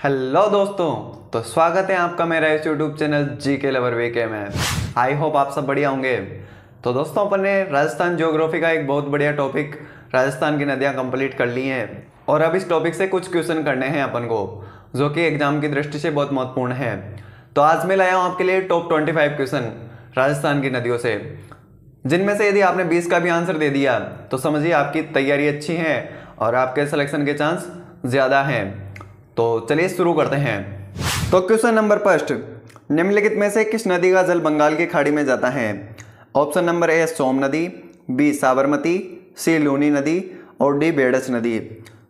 Hello दोस्तों, तो स्वागत है आपका मेरा इस यूट्यूब चैनल जी के लवर वे के में। आई होप आप सब बढ़िया होंगे। तो दोस्तों, अपन ने राजस्थान ज्योग्राफी का एक बहुत बढ़िया टॉपिक राजस्थान की नदियां कंप्लीट कर ली हैं और अब इस टॉपिक से कुछ क्वेश्चन करने हैं अपन को, जो कि एग्जाम की दृष्टि से बहुत महत्वपूर्ण है। तो आज मैं लाया हूँ आपके लिए टॉप 25 क्वेश्चन राजस्थान की नदियों से, जिनमें से यदि आपने 20 का भी आंसर दे दिया तो समझिए आपकी तैयारी अच्छी है और आपके सिलेक्शन के चांस ज़्यादा हैं। तो चलिए शुरू करते हैं। तो क्वेश्चन नंबर फर्स्ट, निम्नलिखित में से किस नदी का जल बंगाल की खाड़ी में जाता है? ऑप्शन नंबर ए सोम नदी, बी साबरमती, सी लूनी नदी और डी बेडस नदी।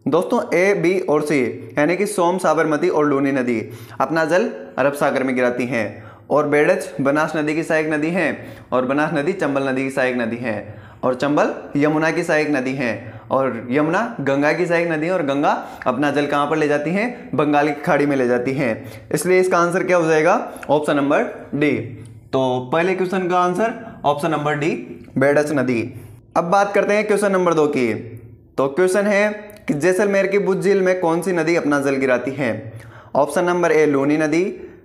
दोस्तों, ए, बी और सी यानी कि सोम, साबरमती और लूनी नदी अपना जल अरब सागर में गिराती हैं और बेडच बनास नदी की सहायक नदी है और बनास नदी चंबल नदी की सहायक नदी है और चंबल यमुना की सहायक नदी है और यमुना गंगा की सहायक नदी है और गंगा अपना जल कहाँ पर ले जाती है? बंगाल की खाड़ी में ले जाती है। इसलिए इसका आंसर क्या हो जाएगा? Option number D. तो पहले क्वेश्चन का आंसर ऑप्शन नंबर डी, बेडच नदी। अब बात करते हैं क्वेश्चन नंबर 2 की। तो क्वेश्चन है कि जैसलमेर की बुद्ध झील में कौन सी नदी अपना जल गिराती है? ऑप्शन नंबर ए लूनी नदी,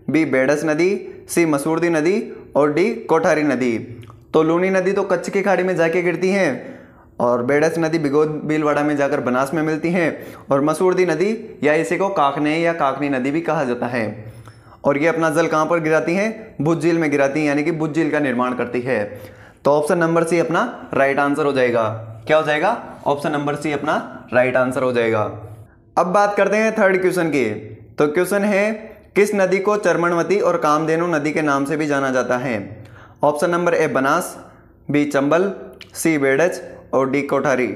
बी बेडस नदी, सी मसूरदी नदी और डी कोठारी नदी। तो लूनी नदी तो कच्छ की खाड़ी में जाके गिरती है और बेडस नदी बिगोद भीलवाड़ा में जाकर बनास में मिलती है और मसूरदी नदी या इसी को काकने या काकनी नदी भी कहा जाता है और ये अपना जल कहाँ पर गिराती है? बुद्ध झील में गिराती है, यानी कि बुद्ध झील का निर्माण करती है। तो ऑप्शन नंबर सी अपना राइट आंसर हो जाएगा। क्या हो जाएगा? ऑप्शन नंबर सी अपना राइट आंसर हो जाएगा। अब बात करते हैं थर्ड क्वेश्चन की। तो क्वेश्चन है, किस नदी को चर्मणवती और कामधेनु नदी के नाम से भी जाना जाता है? Option number A Banas, B Chambal, C Berach और डी कोठारी।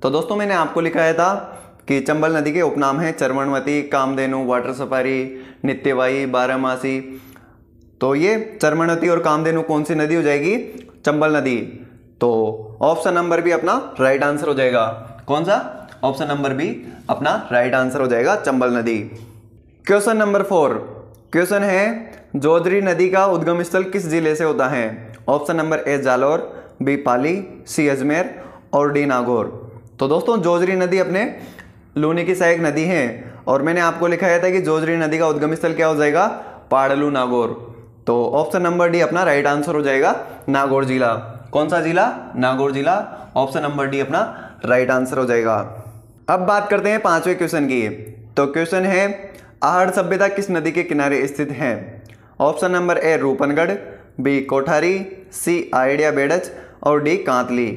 तो दोस्तों, मैंने आपको लिखाया था कि चंबल नदी के उपनाम हैं चर्मणवती, कामधेनु, वाटर सफारी, नित्यवाई, बारहमासी। तो ये चर्मणवती और कामधेनु कौन सी नदी हो जाएगी? चंबल नदी। तो ऑप्शन नंबर बी अपना राइट आंसर हो जाएगा। कौन सा? ऑप्शन नंबर बी अपना राइट आंसर हो जाएगा, चंबल नदी। क्वेश्चन नंबर 4, क्वेश्चन है जोजरी नदी का उद्गम स्थल किस जिले से होता है? Option number A Jalore, B Pali, C Ajmer और डी नागौर। तो दोस्तों, जोजरी नदी अपने लूनी की सहायक नदी है और मैंने आपको लिखाया था कि जोजरी नदी का उद्गम स्थल क्या हो जाएगा? पाड़लू नागौर। तो ऑप्शन नंबर डी अपना राइट आंसर हो जाएगा, नागौर जिला। कौन सा जिला? नागौर जिला। ऑप्शन नंबर डी अपना राइट आंसर हो जाएगा। अब बात करते हैं 5वें क्वेश्चन की। तो क्वेश्चन है, आहड़ सभ्यता किस नदी के किनारे स्थित है? Option number A Rupangarh, B Kothari, C idea Berach और डी कांतली।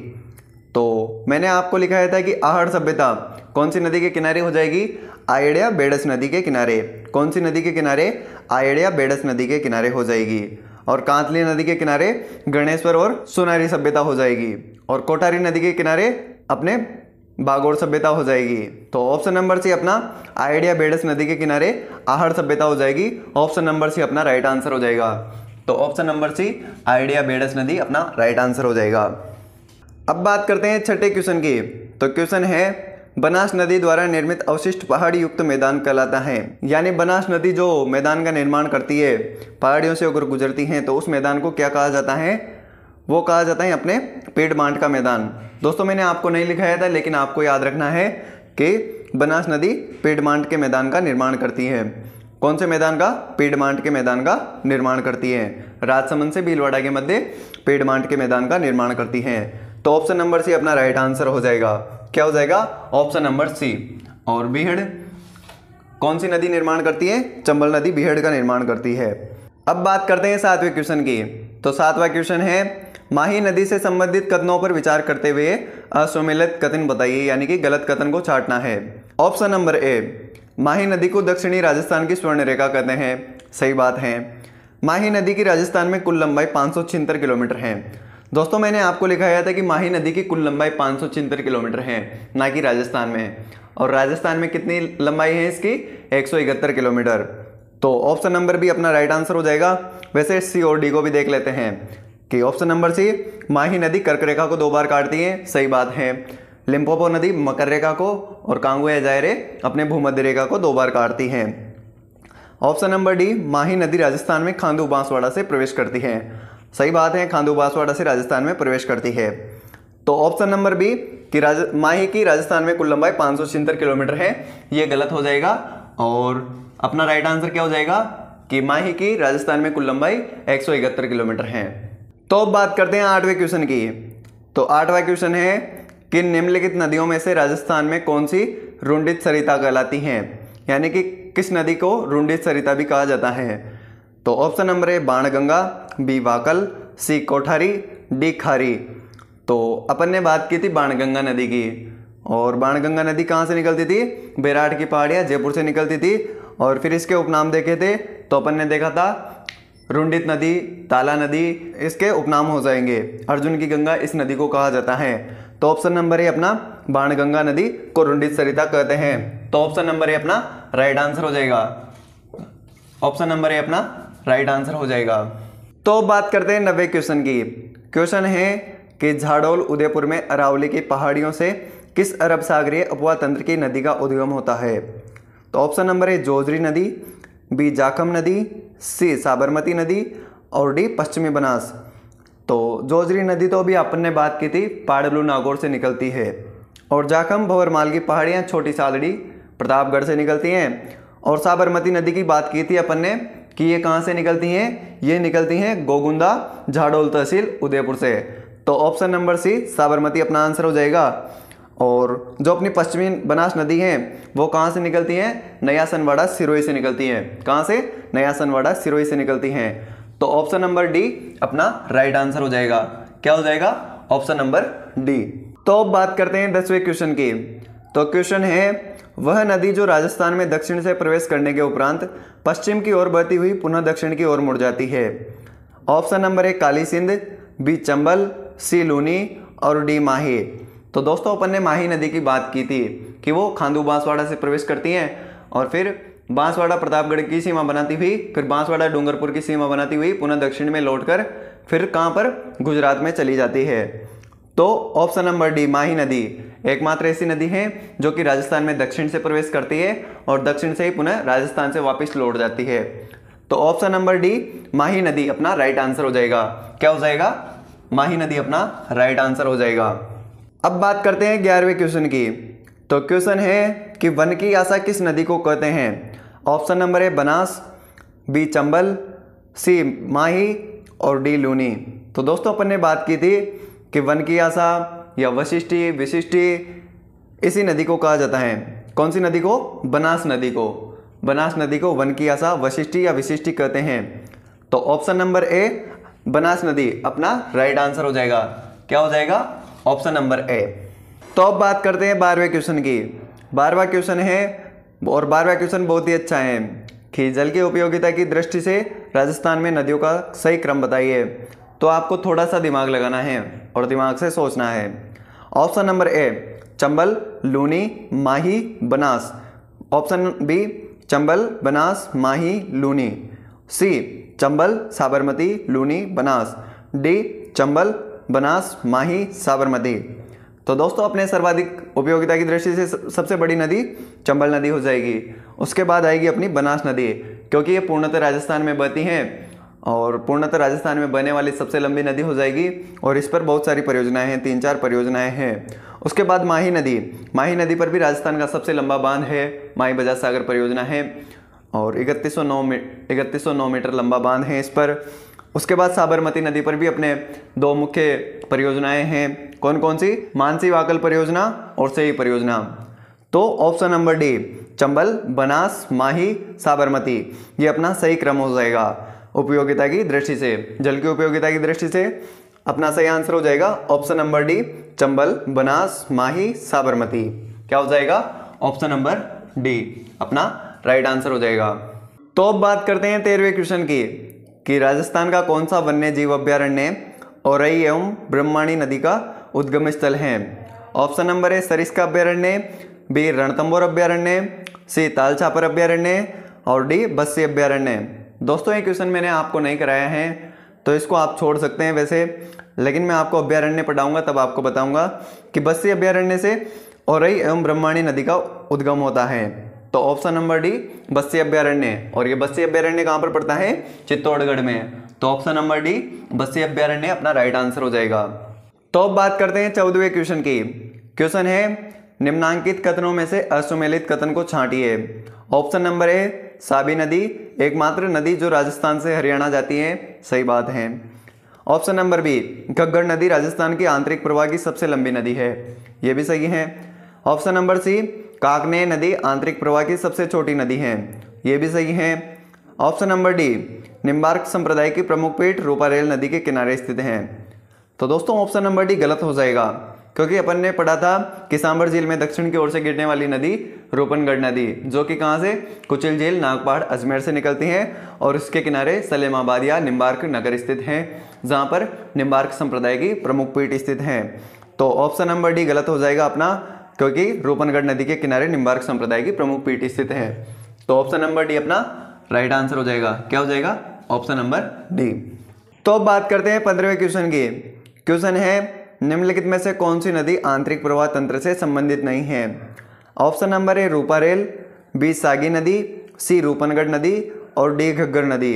तो मैंने आपको लिखाया था कि आहड़ सभ्यता कौन सी नदी के किनारे हो जाएगी? आइडिया बेडस नदी के किनारे। कौन सी नदी के किनारे? आइडिया बेडस नदी के किनारे हो जाएगी। और कांतली नदी के किनारे गणेश्वर और सुनारी सभ्यता हो जाएगी और कोठारी नदी के किनारे अपने बागोर सभ्यता हो जाएगी। तो ऑप्शन नंबर सी अपना आइडिया बेडस नदी के किनारे आहड़ सभ्यता हो जाएगी। ऑप्शन नंबर सी अपना राइट आंसर हो जाएगा। तो ऑप्शन नंबर सी आइडिया बेडस नदी अपना राइट आंसर हो जाएगा। अब बात करते हैं छठे क्वेश्चन की। तो क्वेश्चन है, बनास नदी द्वारा निर्मित अवशिष्ट पहाड़ी युक्त मैदान कहलाता है। यानी बनास नदी जो मैदान का निर्माण करती है, पहाड़ियों से होकर गुजरती हैं, तो उस मैदान को क्या कहा जाता है? वो कहा जाता है अपने पेड़ बांट का मैदान। दोस्तों, मैंने आपको नहीं लिखाया था, लेकिन आपको याद रखना है कि बनास नदी पेड़ बांट के मैदान का निर्माण करती है। कौन से मैदान का? पेड़ बांट के मैदान का निर्माण करती है। राजसमंद से भीलवाड़ा के मध्य पेड़ बांट के मैदान का निर्माण करती है। तो ऑप्शन नंबर सी अपना राइट आंसर हो जाएगा। क्या हो जाएगा? Option number C. और बीहड़ कौन सी नदी निर्माण करती है? चंबल नदी बीहड़ का निर्माण करती है। अब बात करते हैं 7वें क्वेश्चन की। तो 7वां क्वेश्चन है, माही नदी से संबंधित कथनों पर विचार करते हुए असुमेलित कथन बताइए, यानी कि गलत कथन को छांटना है। ऑप्शन नंबर ए, माही नदी को दक्षिणी राजस्थान की स्वर्ण रेखा कहते हैं। सही बात है। माही नदी की राजस्थान में कुल लंबाई 576 किलोमीटर है। दोस्तों, मैंने आपको लिखाया था कि माही नदी की कुल लंबाई 576 किलोमीटर है, ना कि राजस्थान में। और राजस्थान में कितनी लंबाई है इसकी? 171 किलोमीटर। तो ऑप्शन नंबर बी अपना राइट आंसर हो जाएगा। वैसे सी और डी को भी देख लेते हैं कि ऑप्शन नंबर सी, माही नदी कर्क रेखा को 2 बार काटती है। सही बात है। लिम्पोपो नदी मकर रेखा को और कांगू एजायरे अपने भूमध्य रेखा को 2 बार काटती है। ऑप्शन नंबर डी, माही नदी राजस्थान में खांडू बांसवाड़ा से प्रवेश करती है। सही बात है, खांडू बांसवाड़ा से राजस्थान में प्रवेश करती है। तो ऑप्शन नंबर बी कि माही की राजस्थान में कुल लंबाई 576 किलोमीटर है, ये गलत हो जाएगा। और अपना राइट आंसर क्या हो जाएगा कि माही की राजस्थान में कुल लंबाई 171 किलोमीटर है। तो अब बात करते हैं 8वें क्वेश्चन की। तो 8वां क्वेश्चन है कि निम्नलिखित नदियों में से राजस्थान में कौन सी रुंडित सरिता कहलाती हैं, यानी कि किस नदी को रुंडित सरिता भी कहा जाता है। तो option number A Banganga, B Wakal, C Kothari, D Khari. तो अपन ने बात की थी बाणगंगा नदी की, और बाणगंगा नदी कहाँ से निकलती थी, बेराट की पहाड़ियाँ जयपुर से निकलती थी। और फिर इसके उपनाम देखे थे तो अपन ने देखा था रुंडित नदी, ताला नदी, इसके उपनाम हो जाएंगे। अर्जुन की गंगा इस नदी को कहा जाता है। तो ऑप्शन नंबर ए अपना बाणगंगा नदी को रुंडित सरिता कहते हैं। तो ऑप्शन नंबर ए अपना राइट आंसर हो जाएगा। ऑप्शन नंबर ए अपना राइट आंसर हो जाएगा। तो बात करते हैं 90 क्वेश्चन की। क्वेश्चन है कि झाडोल उदयपुर में अरावली की पहाड़ियों से किस अरब सागरीय उपवा तंत्र की नदी का उद्गम होता है। तो ऑप्शन नंबर ए जोजरी नदी, बी जाखम नदी, सी साबरमती नदी और डी पश्चिमी बनास। तो जोजरी नदी तो अभी अपन ने बात की थी, पाड़लू नागौर से निकलती है। और जाखम भंवरमाल की पहाड़ियाँ छोटी सादड़ी प्रतापगढ़ से निकलती हैं। और साबरमती नदी की बात की थी अपन ने कि ये कहाँ से निकलती हैं, ये निकलती हैं गोगुंदा झाडोल तहसील उदयपुर से। तो ऑप्शन नंबर सी साबरमती अपना आंसर हो जाएगा। और जो अपनी पश्चिमी बनास नदी है वो कहाँ से निकलती हैं, नया सनवाड़ा सिरोही से निकलती हैं। कहाँ से, नया सनवाड़ा सिरोही से निकलती हैं। तो ऑप्शन नंबर डी अपना राइट आंसर हो जाएगा। क्या हो जाएगा, ऑप्शन नंबर डी। तो अब बात करते हैं 10वें क्वेश्चन की। तो क्वेश्चन है वह नदी जो राजस्थान में दक्षिण से प्रवेश करने के उपरांत पश्चिम की ओर बहती हुई पुनः दक्षिण की ओर मुड़ जाती है। Option number A Kali Sindh, B Chambal, C Luni और डी माही। तो दोस्तों अपन ने माही नदी की बात की थी कि वो खांडू बांसवाड़ा से प्रवेश करती हैं और फिर बांसवाड़ा प्रतापगढ़ की सीमा बनाती हुई, फिर बांसवाड़ा डूंगरपुर की सीमा बनाती हुई पुनः दक्षिण में लौटकर फिर कहाँ पर, गुजरात में चली जाती है। तो ऑप्शन नंबर डी माही नदी एकमात्र ऐसी नदी है जो कि राजस्थान में दक्षिण से प्रवेश करती है और दक्षिण से ही पुनः राजस्थान से वापस लौट जाती है। तो ऑप्शन नंबर डी माही नदी अपना राइट आंसर हो जाएगा। क्या हो जाएगा, माही नदी अपना राइट आंसर हो जाएगा। अब बात करते हैं 11वें क्वेश्चन की। तो क्वेश्चन है कि वन की आशा किस नदी को कहते हैं। Option number A Banas, B Chambal, C Mahi और डी लूनी। तो दोस्तों अपन ने बात की थी कि वन की आशा या वशिष्ठी, विशिष्टि इसी नदी को कहा जाता है। कौन सी नदी को, बनास नदी को। बनास नदी को वन की आशा, वशिष्ठी या विशिष्टि कहते हैं। तो ऑप्शन नंबर ए बनास नदी अपना राइट आंसर हो जाएगा। क्या हो जाएगा, ऑप्शन नंबर ए। तो अब बात करते हैं 12वें क्वेश्चन की। 12वां क्वेश्चन है और 12वां क्वेश्चन बहुत ही अच्छा है कि जल की उपयोगिता की दृष्टि से राजस्थान में नदियों का सही क्रम बताइए। तो आपको थोड़ा सा दिमाग लगाना है और दिमाग से सोचना है। Option number A Chambal, Luni, Mahi, Banas. Option B Chambal, Banas, Mahi, Luni. C Chambal, Sabarmati, Luni, Banas. D Chambal, Banas, Mahi, Sabarmati. तो दोस्तों अपने सर्वाधिक उपयोगिता की दृष्टि से सबसे बड़ी नदी चंबल नदी हो जाएगी। उसके बाद आएगी अपनी बनास नदी, क्योंकि ये पूर्णतः राजस्थान में बहती हैं और पूर्णतः राजस्थान में बहने वाली सबसे लंबी नदी हो जाएगी और इस पर बहुत सारी परियोजनाएं हैं, 3-4 परियोजनाएं हैं। उसके बाद माही नदी, माही नदी पर भी राजस्थान का सबसे लंबा बांध है, माही बजाज सागर परियोजना है और 3109 मीटर लंबा बांध है इस पर। उसके बाद साबरमती नदी पर भी अपने 2 मुख्य परियोजनाएं हैं। कौन कौन सी, मानसी वाकल परियोजना और सेई परियोजना। तो option number D Chambal, Banas, Mahi, Sabarmati ये अपना सही क्रम हो जाएगा उपयोगिता की दृष्टि से, जल की उपयोगिता की दृष्टि से अपना सही आंसर हो जाएगा option number D Chambal, Banas, Mahi, Sabarmati. क्या हो जाएगा, ऑप्शन नंबर डी अपना राइट आंसर हो जाएगा। तो अब बात करते हैं 13वें क्वेश्चन की कि राजस्थान का कौन सा वन्य जीव अभ्यारण्य औरई एवं ब्रह्मणी नदी का उद्गम स्थल है। ऑप्शन नंबर ए सरिस्का अभ्यारण्य, बी रणथंभौर अभ्यारण्य, सी तालछापर अभ्यारण्य और डी बस्सी अभ्यारण्य। दोस्तों ये क्वेश्चन मैंने आपको नहीं कराया है तो इसको आप छोड़ सकते हैं वैसे, लेकिन मैं आपको अभ्यारण्य पढ़ाऊंगा तब आपको बताऊंगा कि बस्सी अभ्यारण्य से औरई एवं ब्रह्मणी नदी का उद्गम होता है। तो ऑप्शन नंबर डी बस्सी अभ्यारण्य, और ये बस्सी अभ्यारण्य कहाँ पर पड़ता है, चित्तौड़गढ़ में। तो ऑप्शन नंबर डी बस्सी अभ्यारण्य अपना राइट आंसर हो जाएगा। तो अब बात करते हैं 14वें क्वेश्चन की। क्वेश्चन है निम्नांकित कथनों में से असुमेलित कथन को छांटिए। ऑप्शन नंबर ए साबी नदी एकमात्र नदी जो राजस्थान से हरियाणा जाती है, सही बात है। ऑप्शन नंबर बी, घग्गर नदी राजस्थान की आंतरिक प्रवाह की सबसे लंबी नदी है, ये भी सही है। ऑप्शन नंबर सी, काकनेय नदी आंतरिक प्रवाह की सबसे छोटी नदी है, ये भी सही है। ऑप्शन नंबर डी, निम्बार्क संप्रदाय की प्रमुख पीठ रूपारेल नदी के किनारे स्थित है। तो दोस्तों ऑप्शन नंबर डी गलत हो जाएगा, क्योंकि अपन ने पढ़ा था कि सांभर झील में दक्षिण की ओर से गिरने वाली नदी रूपनगढ़ नदी, जो कि कहाँ से, कुचिल झील, नागपहाड़, अजमेर से निकलती है और इसके किनारे सलेमाबाद या निम्बार्क नगर स्थित है, जहाँ पर निम्बार्क संप्रदाय की प्रमुख पीठ स्थित है। तो ऑप्शन नंबर डी गलत हो जाएगा अपना, क्योंकि रूपनगढ़ नदी के किनारे निम्बार्क संप्रदाय की प्रमुख पीठ स्थित है। तो ऑप्शन नंबर डी अपना राइट आंसर हो जाएगा। क्या हो जाएगा? Option number D. तो अब बात करते हैं 15वें क्वेश्चन की। क्वेश्चन है, निम्नलिखित में से कौन सी नदी आंतरिक प्रवाह तंत्र से संबंधित नहीं है? Option number A Ruparel, B Sagi नदी, सी रूपनगढ़ नदी और डी घग्गर नदी।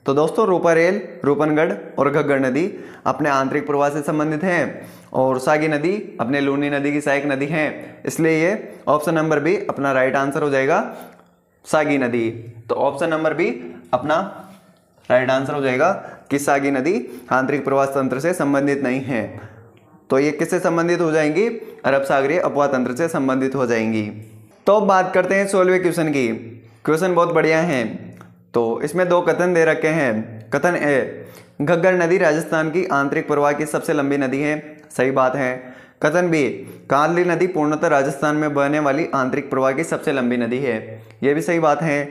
तो दोस्तों रूपारेल, रूपनगढ़ और घग्गर नदी अपने आंतरिक प्रवाह से संबंधित हैं और सागी नदी अपने लूनी नदी की सहायक नदी है, इसलिए ये ऑप्शन नंबर बी अपना राइट आंसर हो जाएगा, सागी नदी। तो ऑप्शन नंबर बी अपना राइट आंसर हो जाएगा कि सागी नदी आंतरिक प्रवाह तंत्र से संबंधित नहीं है। तो ये किससे संबंधित हो जाएंगी? अरब सागरीय अपवाह तंत्र से संबंधित हो जाएंगी। तो बात करते हैं 16वें क्वेश्चन की। क्वेश्चन बहुत बढ़िया है। तो इसमें दो कथन दे रखे हैं। कथन ए, घग्गर नदी राजस्थान की आंतरिक प्रवाह की सबसे लंबी नदी है, सही बात है। कथन बी, कांदली नदी पूर्णतः राजस्थान में बहने वाली आंतरिक प्रवाह की सबसे लंबी नदी है, ये भी सही बात है।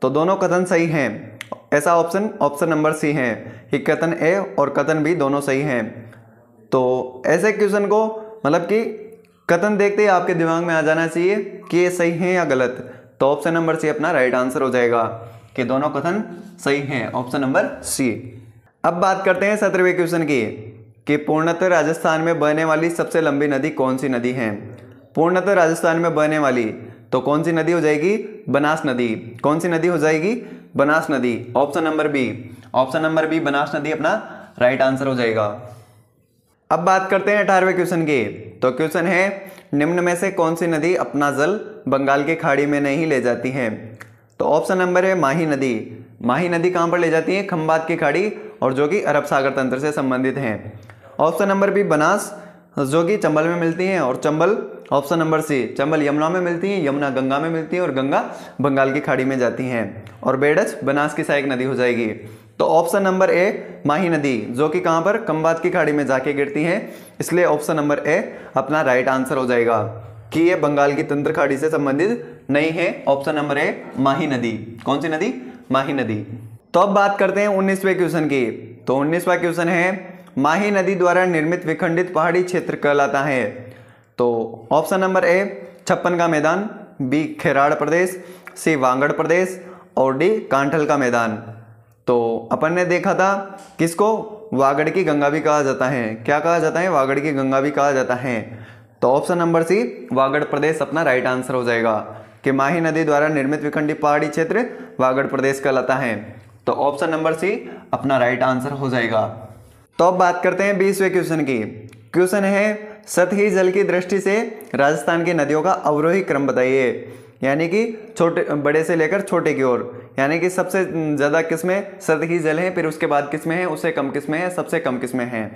तो दोनों कथन सही हैं। ऐसा ऑप्शन नंबर सी है कि कथन ए और कथन बी दोनों सही हैं। तो ऐसे क्वेश्चन को मतलब कि कथन देखते ही आपके दिमाग में आ जाना चाहिए कि ये सही है या गलत। तो ऑप्शन नंबर सी अपना राइट आंसर हो जाएगा कि दोनों कथन सही हैं, ऑप्शन नंबर सी। अब बात करते हैं 17वें क्वेश्चन की कि पूर्णतः राजस्थान में बहने वाली सबसे लंबी नदी कौन सी नदी है? पूर्णतः राजस्थान में बहने वाली तो कौन सी नदी हो जाएगी? बनास नदी। कौन सी नदी हो जाएगी? बनास नदी। Option number B, option number B Banas नदी अपना राइट आंसर हो जाएगा। अब बात करते हैं 18वें क्वेश्चन की। तो क्वेश्चन है, निम्न में से कौन सी नदी अपना जल बंगाल की खाड़ी में नहीं ले जाती है? तो ऑप्शन नंबर है माही नदी। माही नदी कहाँ पर ले जाती है? खंबात की खाड़ी, और जो कि अरब सागर तंत्र से संबंधित है। ऑप्शन नंबर बी बनास, जो कि चंबल में मिलती हैं, और Chambal option number C, Chambal Yamuna में मिलती है, यमुना गंगा में मिलती है और गंगा बंगाल की खाड़ी में जाती हैं, और बेडच बनास की सहायक नदी हो जाएगी। तो ऑप्शन नंबर ए माही नदी, जो कि कहाँ पर? खंबात की खाड़ी में जाके गिरती है, इसलिए ऑप्शन नंबर ए अपना राइट आंसर हो जाएगा कि ये बंगाल की तंत्र खाड़ी से संबंधित नहीं है। ऑप्शन नंबर ए माही नदी। कौन सी नदी? माही नदी। तो अब बात करते हैं 19वें क्वेश्चन की। तो 19वां क्वेश्चन है, माही नदी द्वारा निर्मित विखंडित पहाड़ी क्षेत्र कहलाता है? तो ऑप्शन नंबर ए 56 का मैदान, बी खेराड़ प्रदेश, सी वागड़ प्रदेश और डी कांठल का मैदान। तो अपन ने देखा था किसको? वागड़ की गंगा भी कहा जाता है। क्या कहा जाता है? वागड़ की गंगा भी कहा जाता है। तो ऑप्शन नंबर सी वागड़ प्रदेश अपना राइट आंसर हो जाएगा कि माही नदी द्वारा निर्मित विखंडित पहाड़ी क्षेत्र वागड़ प्रदेश कहलाता है। तो ऑप्शन नंबर सी अपना राइट आंसर हो जाएगा। तो अब बात करते हैं 20वें क्वेश्चन की। क्वेश्चन है, सतही जल की दृष्टि से राजस्थान की नदियों का अवरोही क्रम बताइए, यानी कि छोटे बड़े से लेकर छोटे की ओर, यानी कि सबसे ज़्यादा किस्में सतही जल है, फिर उसके बाद किस्में हैं, उससे कम किस्में हैं, सबसे कम किस्में हैं।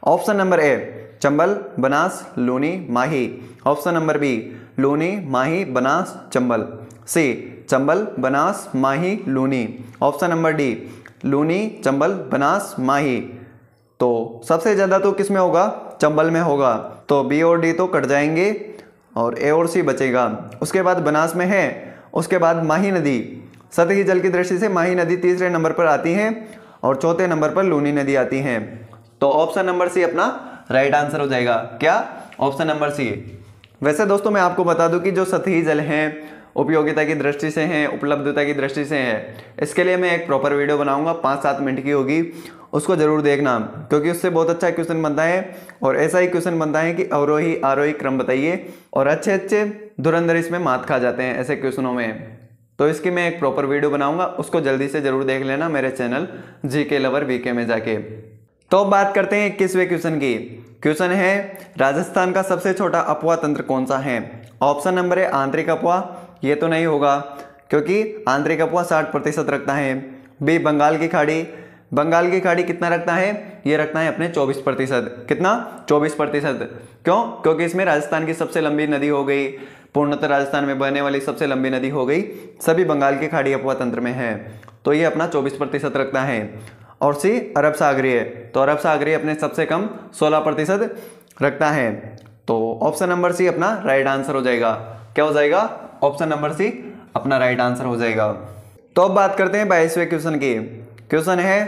Option number A Chambal, Banas, Luni, Mahi. Option number B Luni, Mahi, Banas, Chambal. C Chambal, Banas, Mahi, Luni. Option number D Luni, Chambal, Banas, Mahi. तो सबसे ज़्यादा तो किस में होगा? चंबल में होगा। तो बी और डी तो कट जाएंगे और ए और सी बचेगा। उसके बाद बनास में है, उसके बाद माही नदी। सतही जल की दृष्टि से माही नदी तीसरे नंबर पर आती है और चौथे नंबर पर लूनी नदी आती है। तो ऑप्शन नंबर सी अपना राइट आंसर हो जाएगा। क्या? Option number C. वैसे दोस्तों मैं आपको बता दूं कि जो सतही जल हैं उपयोगिता की दृष्टि से हैं, उपलब्धता की दृष्टि से हैं, इसके लिए मैं एक प्रॉपर वीडियो बनाऊंगा, 5-7 मिनट की होगी, उसको जरूर देखना, क्योंकि उससे बहुत अच्छा क्वेश्चन बनता है। और ऐसा ही क्वेश्चन बनता है कि अवरोही आरोही क्रम बताइए, और अच्छे अच्छे धुरंधर इसमें मात खा जाते हैं ऐसे क्वेश्चनों में। तो इसकी मैं एक प्रॉपर वीडियो बनाऊंगा, उसको जल्दी से जरूर देख लेना मेरे चैनल जीके लवर वीके में जाके। तो बात करते हैं 21वें क्वेश्चन की। क्वेश्चन है, राजस्थान का सबसे छोटा अपवाह तंत्र कौन सा है? ऑप्शन नंबर है आंतरिक अपवाह, ये तो नहीं होगा क्योंकि आंतरिक अपवाह 60% रखता है। बी बंगाल की खाड़ी, बंगाल की खाड़ी कितना रखता है, ये रखता है अपने 24%। कितना, 24%। क्यों, क्योंकि इसमें राजस्थान की सबसे लंबी नदी हो गई, पूर्णतः राजस्थान में बहने वाली सबसे लंबी नदी हो गई, सभी बंगाल की खाड़ी अपवाह तंत्र में है, तो ये अपना 24% रखता है। और सी अरब सागरीय, तो अरब सागरीय अपने सबसे कम 16% रखता है। तो ऑप्शन नंबर सी अपना राइट आंसर हो जाएगा। क्या हो जाएगा, ऑप्शन नंबर सी अपना राइट आंसर हो जाएगा। तो अब बात करते हैं 22वें क्वेश्चन की। क्वेश्चन है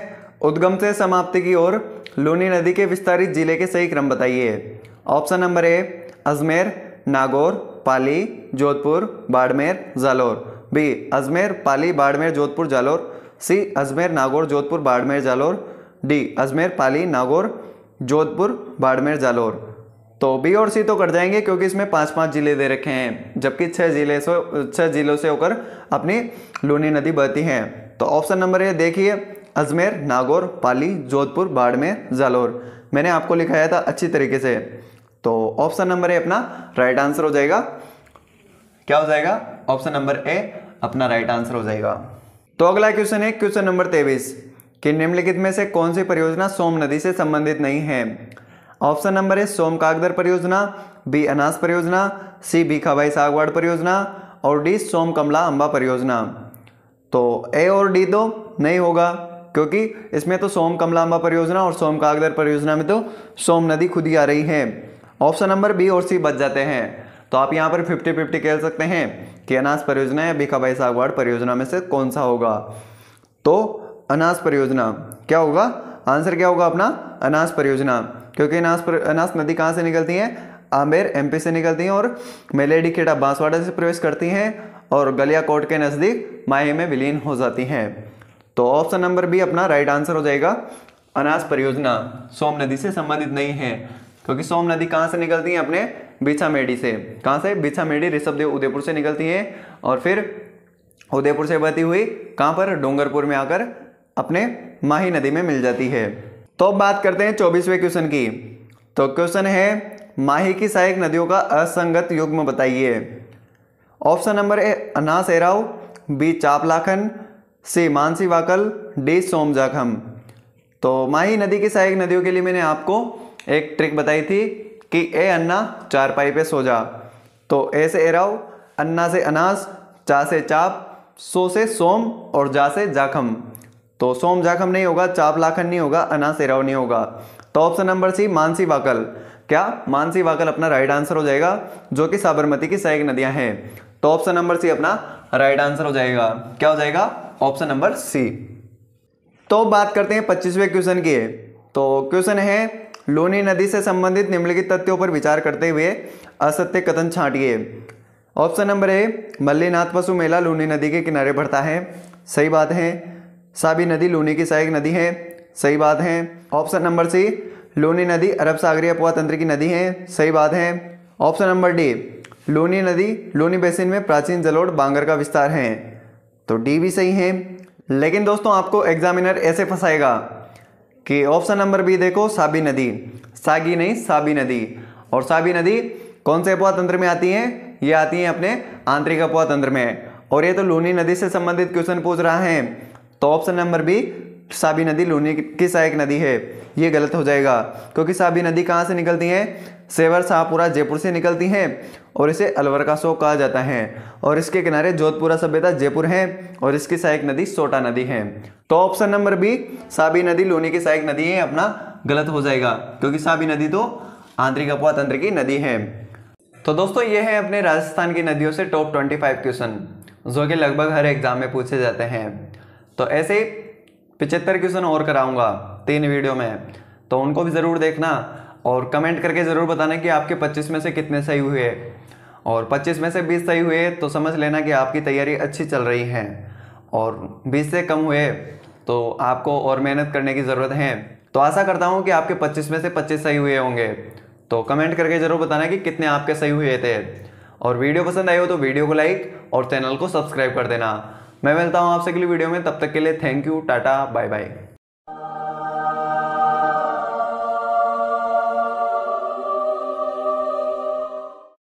उद्गम से समाप्ति की ओर लूनी नदी के विस्तारित जिले के सही क्रम बताइए। Option number A Ajmer, Nagaur, Pali, Jodhpur, Barmer, Jalore. B Ajmer, Pali, Barmer, Jodhpur, Jalore. C Ajmer, Nagaur, Jodhpur, Barmer, Jalore. D Ajmer, Pali, Nagaur, Jodhpur, Barmer, Jalore. तो बी और सी तो कट जाएंगे क्योंकि इसमें 5-5 जिले दे रखे हैं, जबकि 6 जिलों से होकर अपनी लूनी नदी बहती है। तो ऑप्शन नंबर ए देखिए, अजमेर, नागौर, पाली, जोधपुर, बाड़मेर, जालोर। मैंने आपको लिखाया था अच्छी तरीके से। तो ऑप्शन नंबर ए अपना राइट आंसर हो जाएगा। क्या हो जाएगा, ऑप्शन नंबर ए अपना राइट आंसर हो जाएगा। तो अगला क्वेश्चन है क्वेश्चन नंबर 23 कि निम्नलिखित में से कौन सी परियोजना सोम नदी से संबंधित नहीं है। ऑप्शन नंबर ए सोम कागदर परियोजना, बी अनास परियोजना, सी भीखाबाई सागवाड़ परियोजना और डी सोम कमला अंबा परियोजना। तो ए और डी तो नहीं होगा क्योंकि इसमें तो सोम कमला अंबा परियोजना और सोम कागदर परियोजना में तो सोम नदी खुद ही आ रही है। ऑप्शन नंबर बी और सी बच जाते हैं। तो आप यहाँ पर 50-50 खेल सकते हैं कि अनास परियोजना या भीखाबाई सागवाड़ परियोजना में से कौन सा होगा। तो अनास परियोजना क्या होगा, आंसर क्या होगा अपना, अनास परियोजना। क्योंकि अनास नदी कहाँ से निकलती है, आमेर एमपी से निकलती हैं और मेलेडी खेड़ा बांसवाड़ा से प्रवेश करती हैं और गलियाकोट के नज़दीक माहे में विलीन हो जाती हैं। तो ऑप्शन नंबर बी अपना राइट आंसर हो जाएगा। अनास परियोजना सोम नदी से संबंधित नहीं है क्योंकि सोम नदी कहाँ से निकलती है, अपने बिछामेड़ी से। कहाँ से, बिछामेड़ी ऋषभदेव उदयपुर से निकलती है और फिर उदयपुर से बहती हुई कहाँ पर, डूंगरपुर में आकर अपने माही नदी में मिल जाती है। तो अब बात करते हैं 24वें क्वेश्चन की। तो क्वेश्चन है माही की सहायक नदियों का असंगत युग्म बताइए। Option number A Anas Erav, B Chaplakhan, C Mansi Wakal, D Somjakham. तो माही नदी की सहायक नदियों के लिए मैंने आपको एक ट्रिक बताई थी कि ए अन्ना चारपाई पे सो जा। तो ए से एराव, अन्ना से अनास, चा से चाप, सो से सोम और जा से जाखम। तो सोम जाखम नहीं होगा, चाप लाखन नहीं होगा, अनास एराव नहीं होगा। तो ऑप्शन नंबर सी मानसी वाकल, क्या मानसी वाकल अपना राइट आंसर हो जाएगा, जो कि साबरमती की सहायक नदियां हैं। तो ऑप्शन नंबर सी अपना राइट आंसर हो जाएगा। क्या हो जाएगा, ऑप्शन नंबर सी। तो बात करते हैं 25वें क्वेश्चन की। तो क्वेश्चन है लूनी नदी से संबंधित निम्नलिखित तथ्यों पर विचार करते हुए असत्य कथन छांटिए। ऑप्शन नंबर ए मल्लीनाथ पशु मेला लूनी नदी के किनारे बढ़ता है, सही बात है। साबी नदी लूनी की सहायक नदी है, सही बात है। ऑप्शन नंबर सी लूनी नदी अरब सागरीय अपवाह तंत्र की नदी है, सही बात है। ऑप्शन नंबर डी लूनी नदी लूनी बेसिन में प्राचीन जलोढ़ बांगर का विस्तार है, तो डी भी सही है। लेकिन दोस्तों आपको एग्जामिनर ऐसे फंसाएगा कि ऑप्शन नंबर बी देखो साबी नदी, सागी नहीं साबी नदी। और साबी नदी कौन से अपवाह तंत्र में आती है, ये आती है अपने आंतरिक अपवाह तंत्र में। और ये तो लूनी नदी से संबंधित क्वेश्चन पूछ रहा है, तो ऑप्शन नंबर बी साबी नदी लूनी की सहायक नदी है, ये गलत हो जाएगा। क्योंकि साबी नदी कहाँ से निकलती है, सेवर शाहपुरा जयपुर से निकलती है और इसे अलवर का शोक कहा जाता है। और इसके किनारे जोधपुरा सभ्यता जयपुर है और इसकी सहायक नदी सोटा नदी है। तो ऑप्शन नंबर बी साबी नदी लूनी की सहायक नदी है अपना गलत हो जाएगा, क्योंकि साबी नदी तो आंतरिक अपवाह तंत्र की नदी है। तो दोस्तों ये है अपने राजस्थान की नदियों से टॉप 25 क्वेश्चन, जो कि लगभग हर एग्जाम में पूछे जाते हैं। तो ऐसे 75 क्वेश्चन और कराऊंगा 3 वीडियो में, तो उनको भी ज़रूर देखना और कमेंट करके ज़रूर बताना कि आपके 25 में से कितने सही हुए। और 25 में से 20 सही हुए तो समझ लेना कि आपकी तैयारी अच्छी चल रही है, और 20 से कम हुए तो आपको और मेहनत करने की ज़रूरत है। तो आशा करता हूँ कि आपके 25 में से 25 सही हुए होंगे। तो कमेंट करके ज़रूर बताना कि कितने आपके सही हुए थे। और वीडियो पसंद आई हो तो वीडियो को लाइक और चैनल को सब्सक्राइब कर देना। मैं मिलता हूँ आपसे अगली वीडियो में, तब तक के लिए thank you, tata, bye bye.